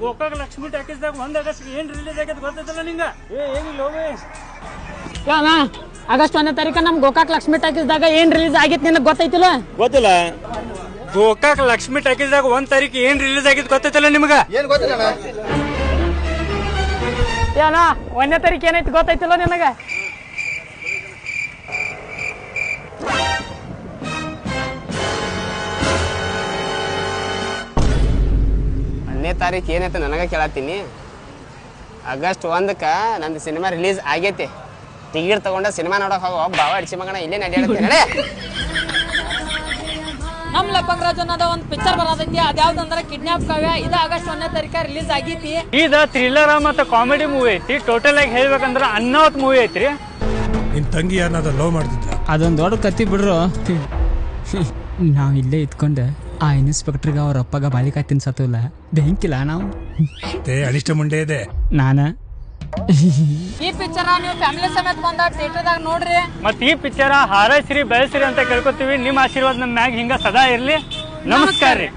Gokak Lakshmi ಟಾಕೀಸ್ದಾಗ 1 August ಏನ್ release ಆಗೈತೆ ಗೊತ್ತೈತಲ್ಲ ನಿಂಗ? ಏನಿಲ್ಲ ಆಗಸ್ಟ್ 1ನೇ ತಾರೀಕ ನಮ್ ಗೋಕಾಕ್ ಲಕ್ಷ್ಮಿ ಟಾಕೀಸ್ದಾಗ ಏನ್ ರಿಲೀಸ್ ಆಗೈತಿ ನಿನಗೆ ಗೊತ್ತೈತಿಲ್ಲ? ಗೊತ್ತಿಲ್ಲ. ಗೋಕಾಕ್ ಲಕ್ಷ್ಮಿ ಟಾಕೀಸ್ದಾಗ 1 ತಾರೀಕು ಏನ್ ರಿಲೀಸ್ ಆಗೈತೆ ಗೊತ್ತೈತಲ್ಲ ನಿಮ್ಗ? ಏನ್ ಗೊತ್ತಿಲ್ಲ 1ನೇ ತಾರೀಕು ಏನೈತಿ ಗೊತ್ತೈತಿಲ್ಲ ನಿನಗ? 1ನೇ ತಾರೀಕು ಏನೈತೆ ನನಗೆ ಕೇಳತ್ತೀನಿ. ಆಗಸ್ಟ್ 1ಕ್ಕ ನಂದು ಸಿನಿಮಾ ರಿಲೀಸ್ ಆಗೈತಿ. ಟಿಕೆಟ್ ತಗೊಂಡ ಸಿನಿಮಾ ನೋಡಕ್ ಹೋಗೋ ಬಾವ ಅಡಿಸಿ ಮಗನ ಇಲ್ಲೇ ನಡಿಯಾಡತ್ತೆ ನಡೆ. ನಮ್ ಲಪಂಗ್ ಅನ್ನೋದ ಒಂದು ಪಿಕ್ಚರ್ ಬರೋದೈತಿ. ಅದ್ಯಾವ್ದಂದ್ರೆ ಕಿಡ್ನಾಪ್ ಕಾವ್ಯ. ಇದು ಆಗಸ್ಟ್ 1ನೇ ತಾರೀಕ ರಿಲೀಸ್ ಆಗೈತಿ. ಇದು ಥ್ರಿಲ್ಲರ್ ಮತ್ತು ಕಾಮಿಡಿ ಮೂವಿ ಐತಿ. ಟೋಟಲ್ ಆಗಿ ಹೇಳ್ಬೇಕಂದ್ರ ಅನ್ನಾವತ್ ಮೂವಿ ಐತ್ರಿ. ನಿನ್ ತಂಗಿ ಯಾರನ್ನ ಲವ್ ಮಾಡ್ತಿದ್ದ? ಅದೊಂದು ದೊಡ್ಡ ಕತ್ತಿ ಬಿಡ್ರು. ನಾವ್ ಇಲ್ಲೇ ಇದ್ಕೊಂಡೆ ಆ ಇನ್ಸ್ಪೆಕ್ಟರ್ಗೆ ಅವ್ರ ಅಪ್ಪಗ ಬಾಲಿಕಾಯಿ ತಿನ್ಸತ್ತಲ್ಲ ಬೆಂಕಿಲ್ಲ ನಾವು ಅನಿಷ್ಟ ಮುಂಡೆ ಇದೆ. ಈ ಪಿಕ್ಚರ್ ನೀವು ಫ್ಯಾಮಿಲಿ ಸಮೇತ ಬಂದ ಥಿಯೇಟರ್ದಾಗ ನೋಡ್ರಿ. ಮತ್ ಈ ಪಿಕ್ಚರ್ ಹಾರೈಸ್ರಿ ಬೆಳೆಸ್ರಿ ಅಂತ ಕೇಳ್ಕೊತೀವಿ. ನಿಮ್ಮ ಆಶೀರ್ವಾದ ನಮ್ಮ ಮ್ಯಾಗ ಹಿಂಗ ಸದಾ ಇರ್ಲಿ. ನಮಸ್ಕಾರ ರೀ.